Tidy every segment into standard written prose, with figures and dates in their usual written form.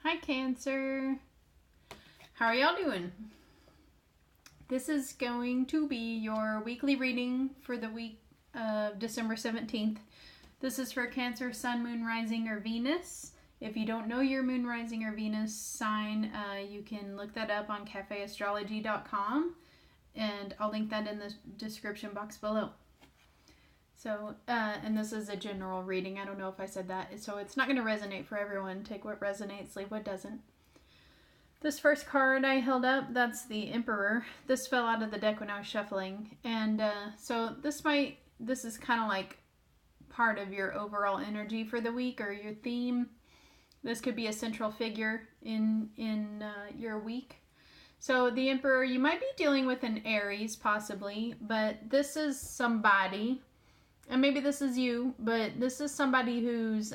Hi, Cancer. How are y'all doing? This is going to be your weekly reading for the week of December 17th. This is for Cancer, Sun, Moon, Rising, or Venus. If you don't know your Moon, Rising, or Venus sign, you can look that up on cafeastrology.com, and I'll link that in the description box below. So, and this is a general reading. I don't know if I said that. So it's not going to resonate for everyone. Take what resonates, leave what doesn't. This first card I held up, that's the Emperor. This fell out of the deck when I was shuffling. And so this is kind of like part of your overall energy for the week or your theme. This could be a central figure in your week. So the Emperor, you might be dealing with an Aries possibly, but this is somebody, and maybe this is you, but this is somebody who's,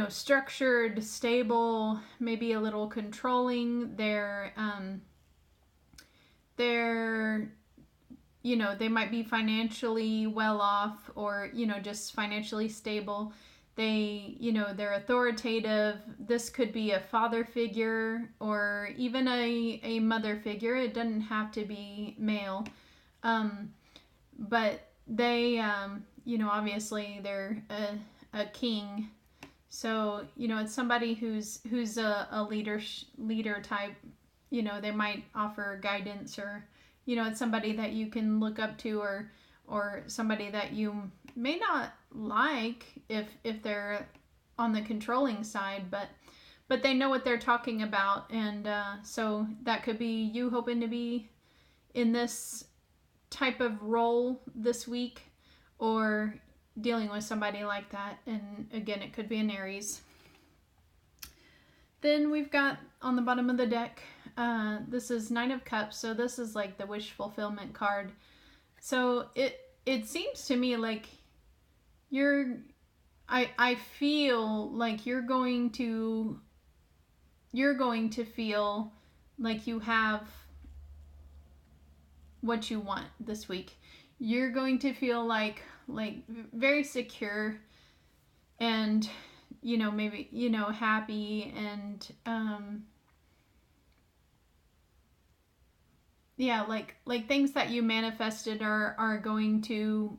structured, stable, maybe a little controlling. They might be financially well off or, just financially stable. They're authoritative. This could be a father figure or even a mother figure. It doesn't have to be male. But they, obviously they're a king. So, it's somebody who's a leader type. They might offer guidance or, it's somebody that you can look up to or somebody that you may not like if they're on the controlling side, but they know what they're talking about. And so that could be you hoping to be in this type of role this week or dealing with somebody like that. And again, it could be an Aries. Then we've got on the bottom of the deck, this is Nine of Cups. So this is like the wish fulfillment card. So it seems to me like I feel like you're going to feel like you have what you want this week. You're going to feel like very secure and maybe happy and like things that you manifested are going to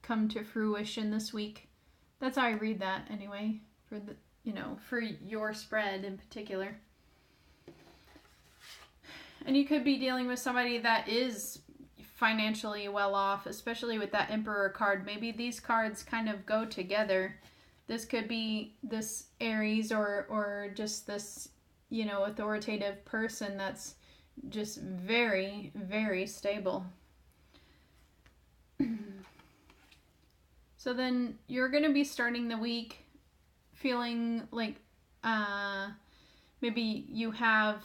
come to fruition this week. That's how I read that anyway, for the for your spread in particular. And you could be dealing with somebody that is financially well off, especially with that Emperor card. Maybe these cards kind of go together. This could be this Aries or just this, authoritative person that's just very, very stable. So then you're going to be starting the week feeling like maybe you have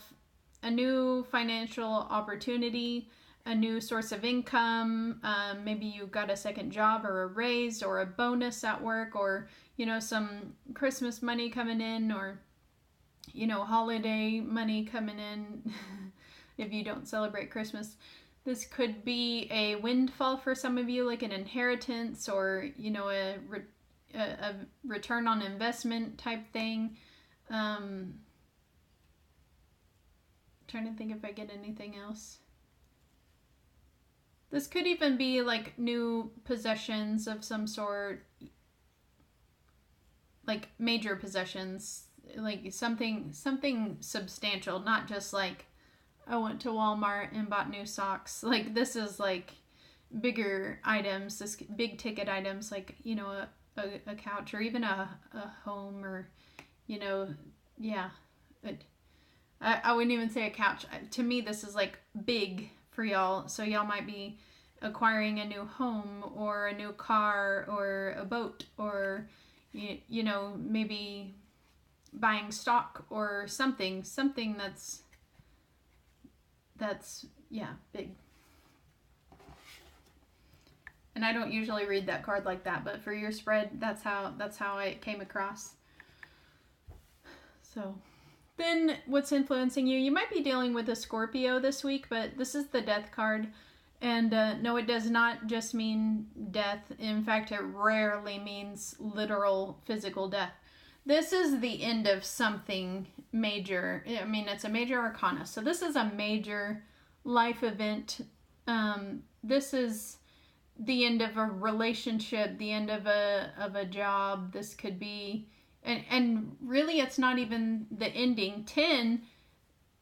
a new financial opportunity, a new source of income. Maybe you got a second job or a raise or a bonus at work or, some Christmas money coming in or, holiday money coming in if you don't celebrate Christmas. This could be a windfall for some of you, like an inheritance or, a return on investment type thing. Trying to think if I get anything else. This could even be like new possessions of some sort, like major possessions, like something substantial, not just like I went to Walmart and bought new socks. Like this is like bigger items, this big ticket items, like a couch or even a home or I wouldn't even say a couch. To me, this is like big for y'all. So y'all might be acquiring a new home or a new car or a boat or, maybe buying stock or something that's big. And I don't usually read that card like that, but for your spread, that's how it came across. So then what's influencing you? You might be dealing with a Scorpio this week, but this is the Death card. And no, it does not just mean death. In fact, it rarely means literal physical death. This is the end of something major. I mean, it's a major arcana. So this is a major life event. This is the end of a relationship, the end of a job. This could be, and really it's not even the ending. 10,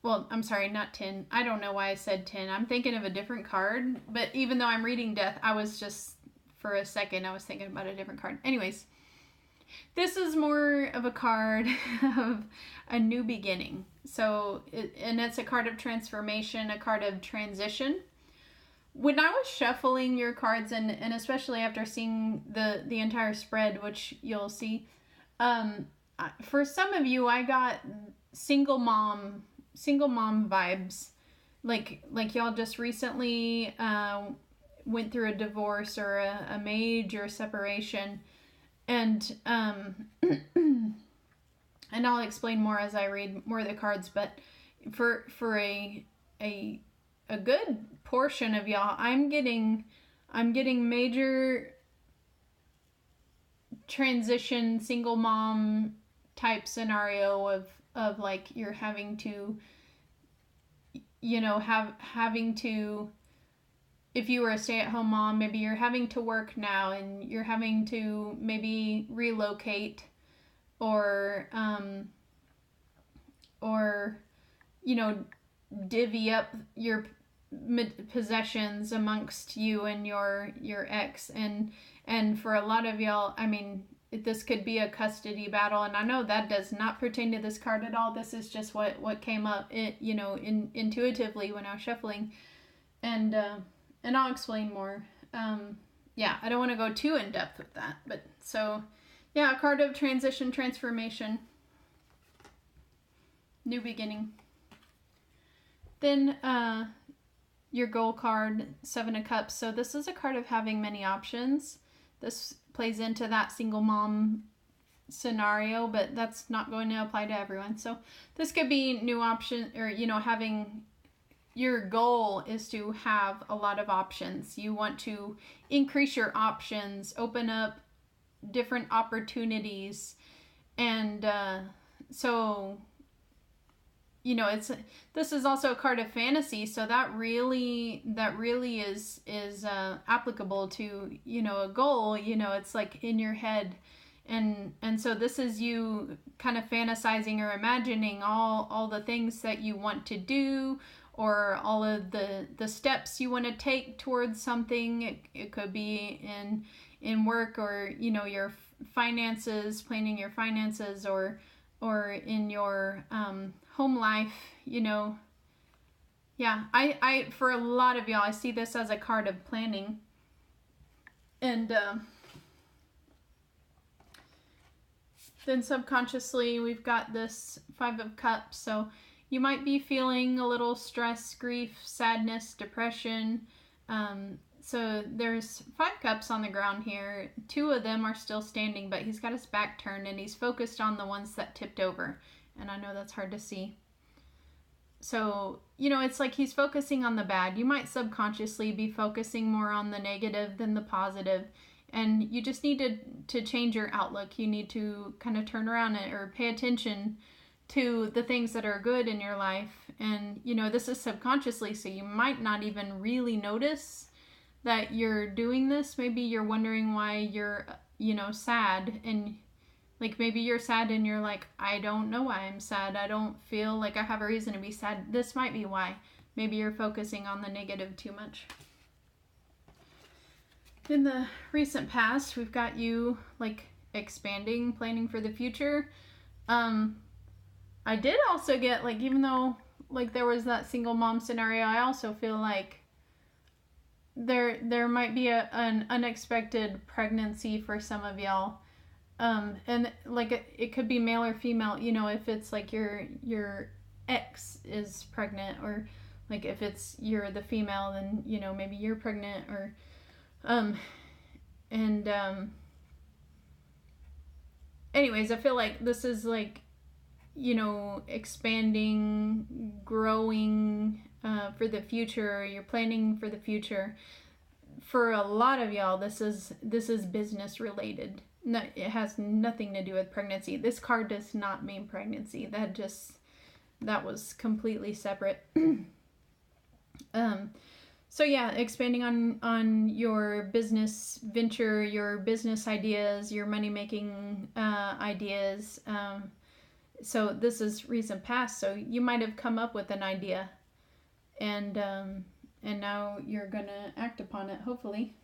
well, I'm sorry, not 10. I don't know why I said 10. I'm thinking of a different card, but even though I'm reading death, I was just, for a second, I was thinking about a different card. Anyways, this is more of a card of a new beginning. So, and it's a card of transformation, a card of transition. When I was shuffling your cards, and especially after seeing the entire spread, which you'll see, for some of you, I got single mom vibes. Like y'all just recently went through a divorce or a major separation. And and I'll explain more as I read more of the cards, but for a good portion of y'all, I'm getting major transition single mom type scenario of like you're having to, you know, having to, if you were a stay-at-home mom, maybe you're having to work now and you're having to maybe relocate or you know, divvy up your possessions amongst you and your ex. And for a lot of y'all, I mean, this could be a custody battle, and I know that does not pertain to this card at all. This is just what came up, you know, intuitively when I was shuffling. And I'll explain more. Yeah, I don't want to go too in depth with that. But so, yeah, a card of transition, transformation, new beginning. Then your goal card, 7 of Cups. So this is a card of having many options. This plays into that single mom scenario, but that's not going to apply to everyone. So this could be new option, or, you know, having... Your goal is to have a lot of options. You want to increase your options, open up different opportunities. And so, you know, this is also a card of fantasy. So that really is applicable to, you know, a goal. You know, it's like in your head. And so this is you kind of fantasizing or imagining all the things that you want to do, or all of the steps you want to take towards something. It could be in work, or, you know, your finances, planning your finances, or in your home life, you know. Yeah, I for a lot of y'all, I see this as a card of planning. And then subconsciously, we've got this 5 of Cups. So you might be feeling a little stress, grief, sadness, depression. So there's 5 cups on the ground here. 2 of them are still standing, but he's got his back turned and he's focused on the ones that tipped over. And I know that's hard to see. So, you know, it's like he's focusing on the bad. You might subconsciously be focusing more on the negative than the positive. And you just need to change your outlook. You need to kind of turn around or pay attention to the things that are good in your life. And, you know, this is subconsciously, so you might not even really notice that you're doing this. Maybe you're wondering why you're, you know, sad. And like maybe you're sad and you're like, I don't know why I'm sad. I don't feel like I have a reason to be sad. This might be why. Maybe you're focusing on the negative too much. In the recent past, we've got you like expanding, planning for the future. I did also get, like, even though like there was that single mom scenario, I also feel like there might be an unexpected pregnancy for some of y'all. And like it could be male or female, you know, if it's like your ex is pregnant, or like if it's you're the female, then, you know, maybe you're pregnant, or anyways, I feel like this is like, you know, expanding, growing for the future. You're planning for the future. For a lot of y'all, this is business related. No, it has nothing to do with pregnancy. This card does not mean pregnancy. That was completely separate. So yeah, expanding on your business venture, your business ideas, your money making ideas. So this is recent past. So you might have come up with an idea, and now you're gonna act upon it, hopefully.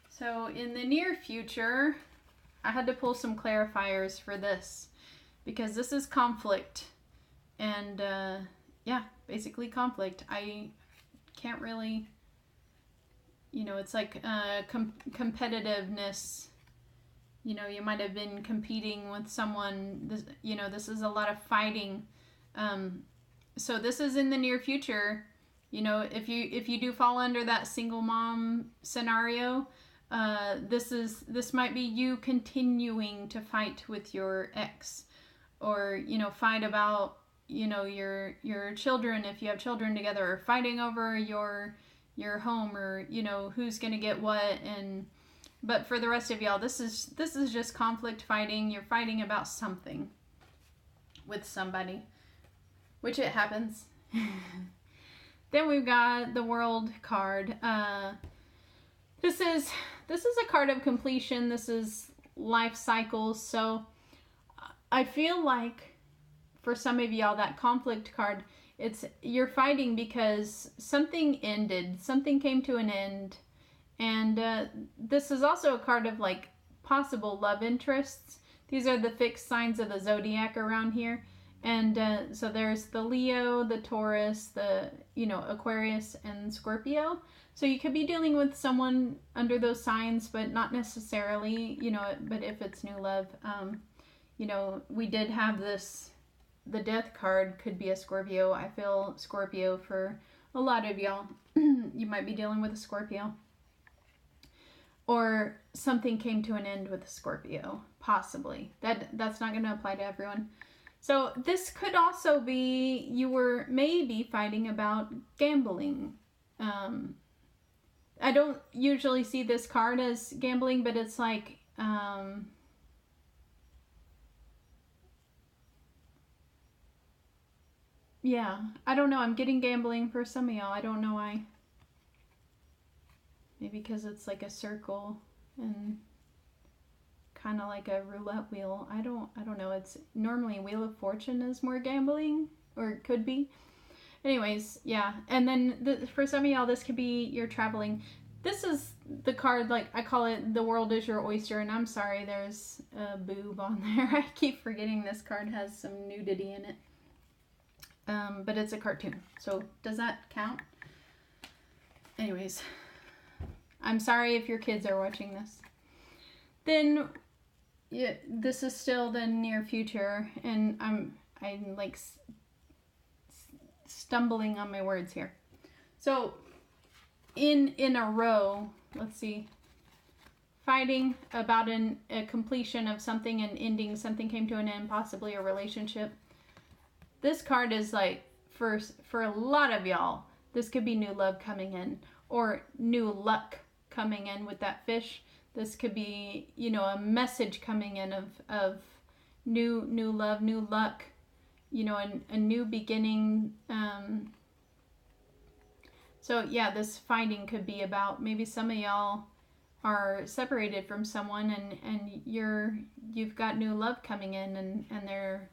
So in the near future, I had to pull some clarifiers for this because this is conflict, and yeah, basically conflict. I can't really, it's like competitiveness. You might have been competing with someone. This is a lot of fighting. So this is in the near future. If you do fall under that single mom scenario, this might be you continuing to fight with your ex, or fight about your children if you have children together, or fighting over your home, or who's gonna get what. But for the rest of y'all, this is just conflict fighting. You're fighting about something with somebody, which it happens. Then we've got the World card. This is a card of completion. This is life cycles. So I feel like for some of y'all, that conflict card, you're fighting because something ended, something came to an end. And this is also a card of like possible love interests. These are the fixed signs of the zodiac around here. And so there's the Leo, the Taurus, the Aquarius, and Scorpio. So you could be dealing with someone under those signs, but not necessarily, but if it's new love, we did have the Death card could be a Scorpio. I feel Scorpio for a lot of y'all. You might be dealing with a Scorpio. Or something came to an end with a Scorpio, possibly. That's not going to apply to everyone. So this could also be you were maybe fighting about gambling. I don't usually see this card as gambling, but it's like yeah, I don't know. I'm getting gambling for some of y'all. I don't know why. Maybe because it's like a circle and kind of like a roulette wheel. I don't know. It's normally Wheel of Fortune is more gambling, or it could be. Anyways, yeah. And then for some of y'all, this could be you're traveling. This is the card, like I call it, the world is your oyster. And I'm sorry, there's a boob on there. I keep forgetting this card has some nudity in it. But it's a cartoon. So does that count? Anyways, I'm sorry if your kids are watching this. Then yeah, this is still the near future, and I'm like stumbling on my words here. So in a row, let's see. Fighting about a completion of something and ending, something came to an end, possibly a relationship. This card is like for a lot of y'all, this could be new love coming in, or new luck coming in with that fish. This could be, a message coming in of new love, new luck, a new beginning. So yeah, this fighting could be about maybe some of y'all are separated from someone and you've got new love coming in and they're,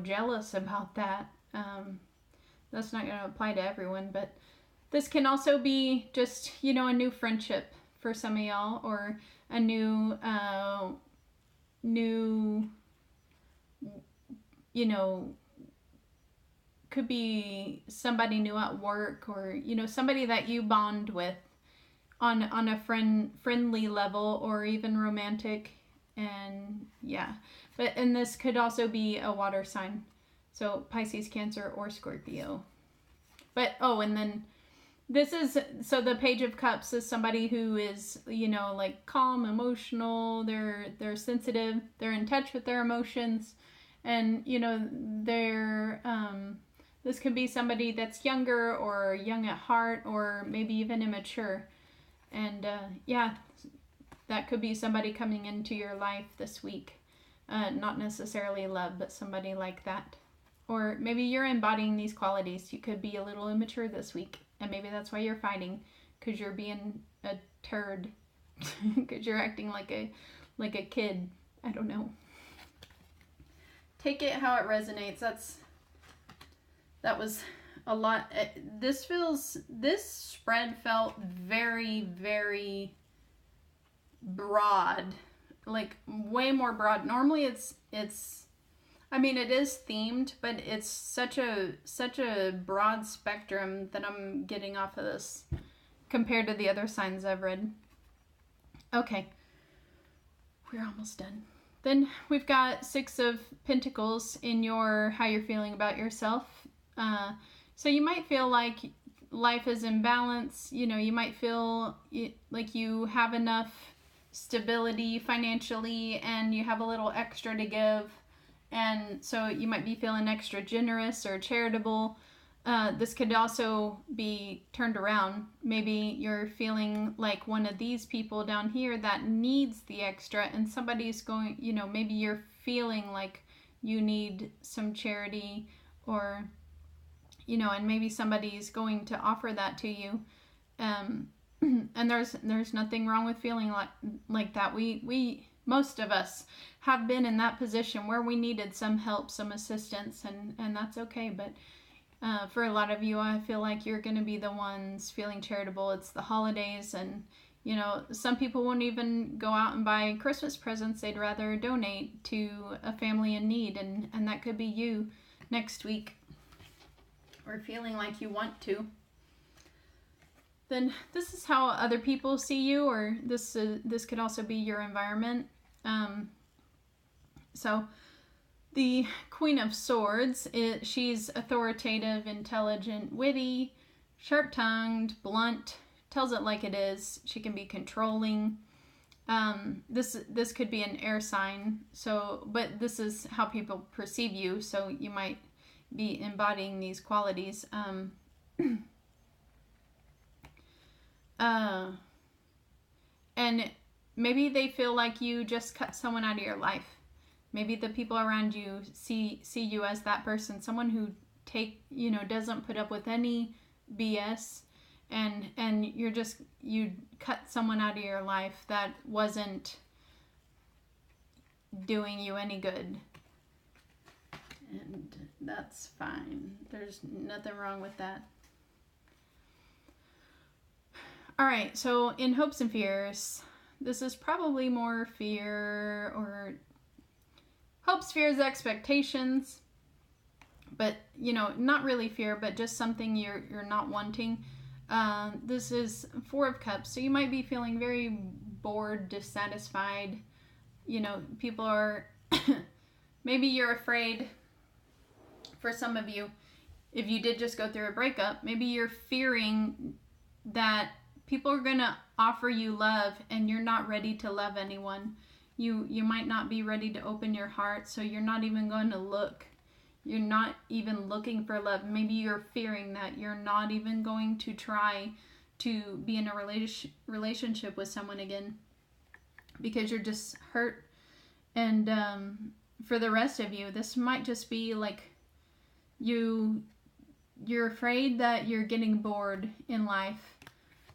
jealous about that. That's not going to apply to everyone, but this can also be just, a new friendship for some of y'all, or a new, could be somebody new at work, or, somebody that you bond with on a friendly level, or even romantic. And yeah, and this could also be a water sign. So Pisces, Cancer, or Scorpio. But, and then this is, so the Page of Cups is somebody who is, like calm, emotional, they're sensitive, they're in touch with their emotions, and, they're, this could be somebody that's younger, or young at heart, or maybe even immature. And, yeah, that could be somebody coming into your life this week. Not necessarily love, but somebody like that. Or maybe you're embodying these qualities. You could be a little immature this week, and maybe that's why you're fighting, because you're being a turd, because you're acting like a kid. I don't know. Take it how it resonates. That was a lot. This spread felt very, very broad, like way more broad. Normally it's I mean, it is themed, but it's such a broad spectrum that I'm getting off of this compared to the other signs I've read. Okay, we're almost done. Then we've got 6 of Pentacles in your how you're feeling about yourself. So you might feel like life is in balance. You know, you might feel like you have enough stability financially and you have a little extra to give. And so you might be feeling extra generous or charitable. This could also be turned around. Maybe you're feeling like one of these people down here that needs the extra, and somebody's going, you know, maybe you're feeling like you need some charity, or, you know, and maybe somebody's going to offer that to you. And there's nothing wrong with feeling like that. We most of us have been in that position where we needed some help, some assistance, and that's okay. But for a lot of you, I feel like you're going to be the ones feeling charitable. It's the holidays, and, you know, some people won't even go out and buy Christmas presents. They'd rather donate to a family in need, and that could be you next week, or feeling like you want to. Then this is how other people see you, or this could also be your environment. So the Queen of Swords, she's authoritative, intelligent, witty, sharp-tongued, blunt, tells it like it is. She can be controlling. This could be an air sign. So, but this is how people perceive you. So you might be embodying these qualities. And maybe they feel like you just cut someone out of your life. Maybe the people around you see you as that person, someone who doesn't put up with any BS, and you cut someone out of your life that wasn't doing you any good. And that's fine. There's nothing wrong with that. All right, so in hopes and fears, this is probably more fear, or hopes, fears, expectations, but, you know, not really fear, but just something you're not wanting. This is 4 of Cups, so you might be feeling very bored, dissatisfied. You know, people are, maybe you're afraid, for some of you, if you did just go through a breakup, maybe you're fearing that people are going to offer you love and you're not ready to love anyone. You might not be ready to open your heart, so you're not even going to look. You're not even looking for love. Maybe you're fearing that you're not even going to try to be in a relationship with someone again because you're just hurt. And for the rest of you, this might just be like you're afraid that you're getting bored in life,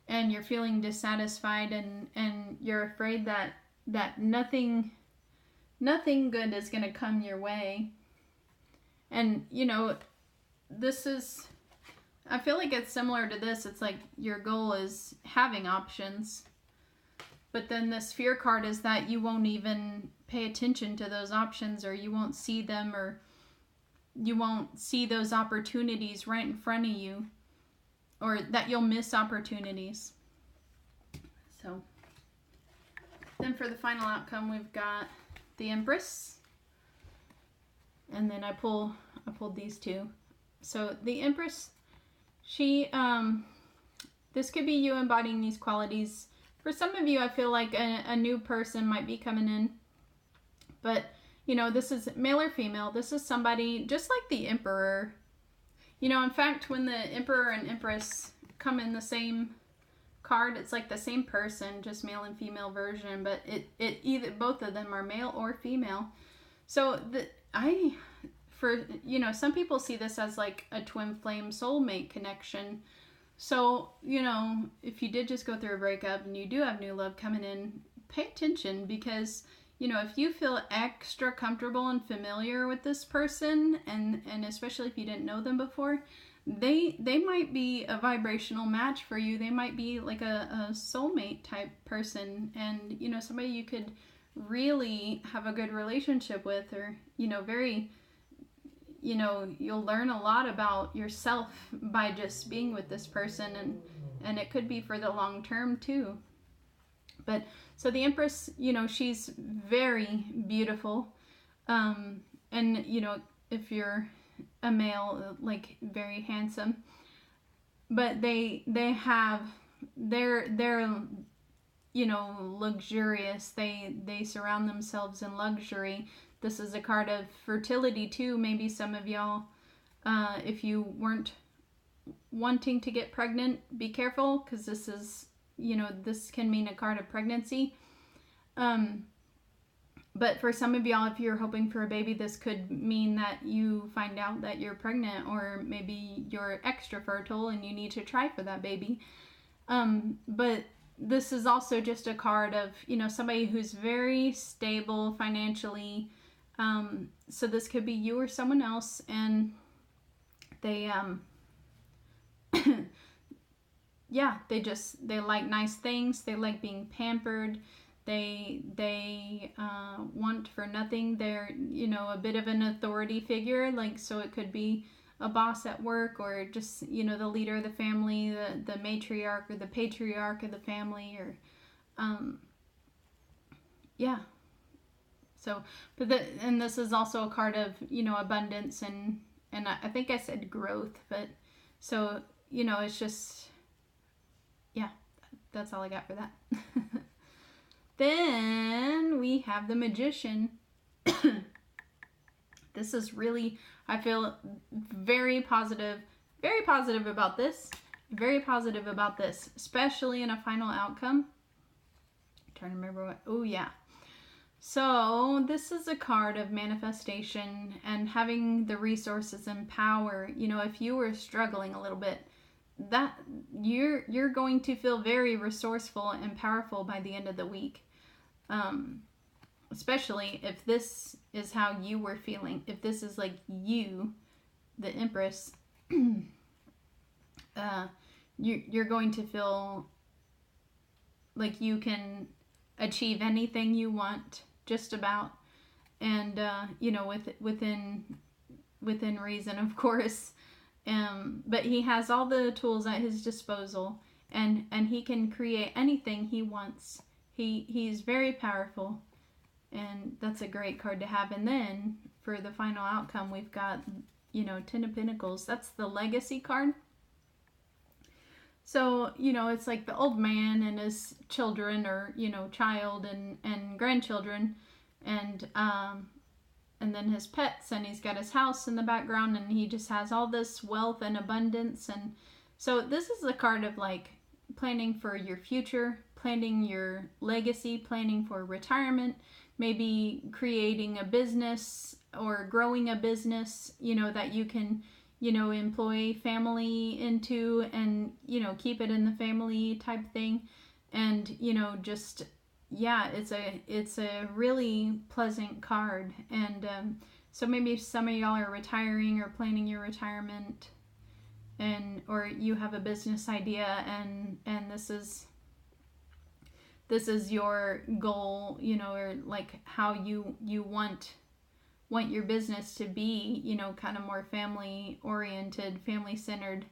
and you're feeling dissatisfied, and you're afraid that nothing good is going to come your way. And, you know, I feel like it's similar to this. It's like your goal is having options, but then this fear card is that you won't even pay attention to those options, or you won't see them, or you won't see those opportunities right in front of you, or that you'll miss opportunities. So then for the final outcome, we've got the Empress, and then I pulled these 2. So the Empress, she this could be you embodying these qualities. For some of you, I feel like a new person might be coming in, but, you know, this is male or female. This is somebody just like the Emperor. You know, in fact, when the Emperor and Empress come in the same card. It's like the same person, just male and female version, but it either both of them are male or female. So some people see this as like a twin flame soulmate connection. So, if you did just go through a breakup and you do have new love coming in, pay attention, because if you feel extra comfortable and familiar with this person, and especially if you didn't know them before, they might be a vibrational match for you. They might be like a soulmate type person, and somebody you could really have a good relationship with, or very, you'll learn a lot about yourself by just being with this person, and it could be for the long term too. But so the Empress, she's very beautiful, and if you're a male, like very handsome, but they're luxurious. They surround themselves in luxury. This is a card of fertility too. Maybe some of y'all, if you weren't wanting to get pregnant, be careful, because this is, this can mean a card of pregnancy. But for some of y'all, if you're hoping for a baby, this could mean that you find out that you're pregnant, or maybe you're extra fertile and you need to try for that baby. But this is also just a card of, somebody who's very stable financially. So this could be you or someone else, and they, they like nice things. They like being pampered. They want for nothing. They're, a bit of an authority figure. Like, so it could be a boss at work, or just, the leader of the family, the matriarch or the patriarch of the family, or, So, and this is also a card of, abundance and I think I said growth, but so, it's just, that's all I got for that. Then we have the Magician. This is really, I feel very positive about this. Very positive about this, especially in a final outcome. I'm trying to remember what, oh yeah. So this is a card of manifestation and having the resources and power. If you were struggling a little bit, that you're going to feel very resourceful and powerful by the end of the week. Especially if this is how you were feeling. If this is like you, the Empress, you're going to feel like you can achieve anything you want, just about, and within reason, of course. But he has all the tools at his disposal, and he can create anything he wants. He's very powerful, and that's a great card to have. And then for the final outcome, we've got, Ten of Pentacles. That's the legacy card. So, it's like the old man and his children, or, child and grandchildren, and then his pets, and he's got his house in the background, and he just has all this wealth and abundance. And so this is a card of like planning for your future, planning your legacy, planning for retirement, maybe creating a business or growing a business, that you can, employ family into, and, keep it in the family type thing. And, just, it's a really pleasant card. And so maybe some of y'all are retiring or planning your retirement, or you have a business idea, and this is your goal, or like how you want your business to be, kind of more family oriented, family centered.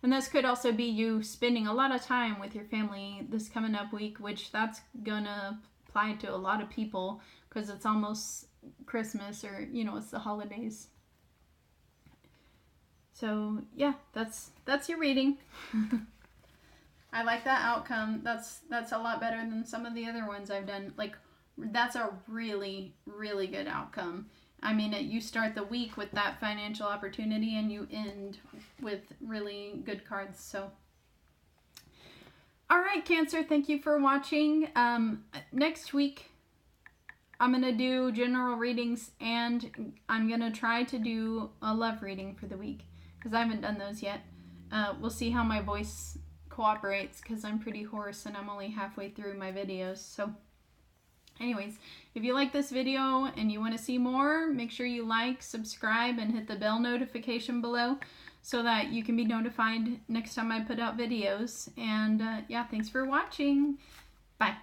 And this could also be you spending a lot of time with your family this coming up week, which that's gonna apply to a lot of people because it's almost Christmas, or it's the holidays. So yeah, that's your reading. I like that outcome. That's a lot better than some of the other ones I've done. Like, that's a really, really good outcome. I mean, you start the week with that financial opportunity, and you end with really good cards. So All right, Cancer, thank you for watching. Next week, I'm going to do general readings, and I'm going to try to do a love reading for the week, because I haven't done those yet. We'll see how my voice cooperates, because I'm pretty hoarse, and I'm only halfway through my videos. So, anyways, if you like this video and you want to see more, make sure you like, subscribe, and hit the bell notification below, so that you can be notified next time I put out videos. And yeah, thanks for watching. Bye.